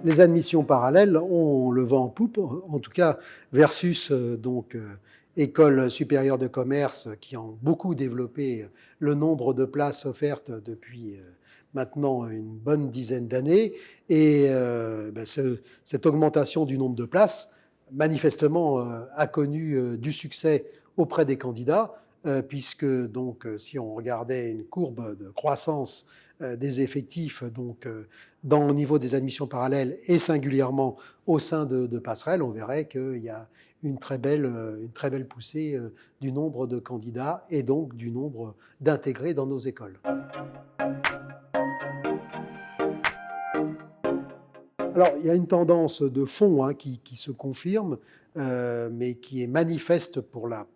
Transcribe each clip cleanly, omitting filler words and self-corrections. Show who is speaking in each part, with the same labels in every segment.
Speaker 1: Les admissions parallèles ont le vent en poupe, en tout cas versus écoles supérieures de commerce qui ont beaucoup développé le nombre de places offertes depuis maintenant une bonne dizaine d'années. Et cette augmentation du nombre de places, manifestement, a connu du succès auprès des candidats, puisque si on regardait une courbe de croissance des effectifs au niveau des admissions parallèles et singulièrement au sein de Passerelle, on verrait qu'il y a une très belle poussée du nombre de candidats et donc du nombre d'intégrés dans nos écoles. Alors, il y a une tendance de fond qui se confirme, mais qui est manifeste pour la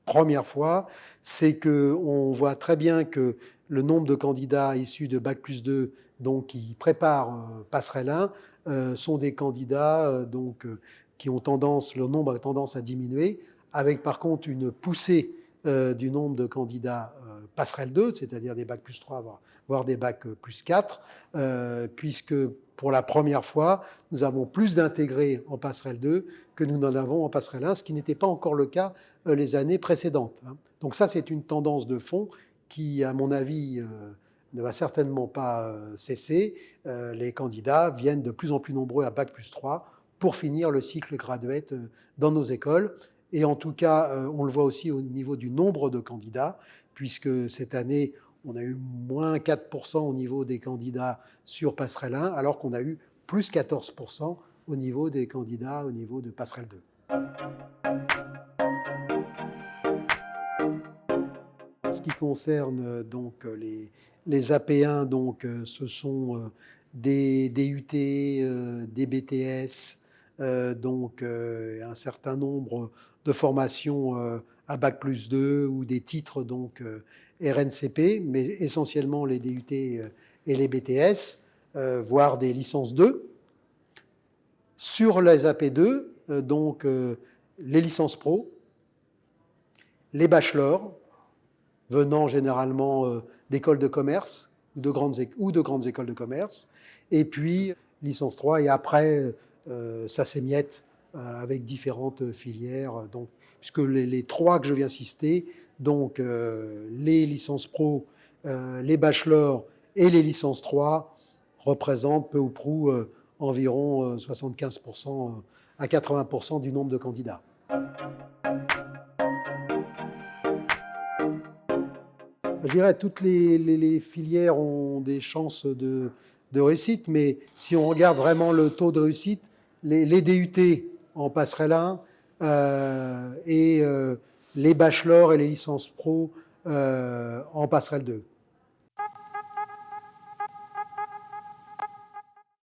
Speaker 1: première fois, c'est qu'on voit très bien que le nombre de candidats issus de Bac+2, donc qui préparent Passerelle 1, sont des candidats qui ont leur nombre a tendance à diminuer, avec par contre une poussée du nombre de candidats Passerelle 2, c'est-à-dire des Bac+3, voire des Bac+4, puisque pour la première fois, nous avons plus d'intégrés en Passerelle 2 que nous n'en avons en Passerelle 1, ce qui n'était pas encore le cas les années précédentes. Donc ça, c'est une tendance de fond qui, à mon avis, ne va certainement pas cesser. Les candidats viennent de plus en plus nombreux à Bac+3 pour finir le cycle graduate dans nos écoles. Et en tout cas, on le voit aussi au niveau du nombre de candidats, puisque cette année, on a eu moins 4% au niveau des candidats sur Passerelle 1, alors qu'on a eu plus 14% au niveau des candidats au niveau de Passerelle 2. En ce qui concerne les AP1, ce sont des DUT, des BTS, un certain nombre de formations à Bac+2 ou des titres RNCP, mais essentiellement les DUT et les BTS, voire des licences 2. Sur les AP2, les licences pro, les bachelors, venant généralement d'écoles de commerce ou de grandes écoles de commerce, et puis licence 3, et après ça s'émiette avec différentes filières, puisque les trois que je viens citer, les licences pro, les bachelors et les licences 3 représentent peu ou prou environ 75% à 80% du nombre de candidats. Je dirais que toutes les filières ont des chances de réussite, mais si on regarde vraiment le taux de réussite, les DUT en Passerelle 1 et les bachelors et les licences pro en Passerelle 2.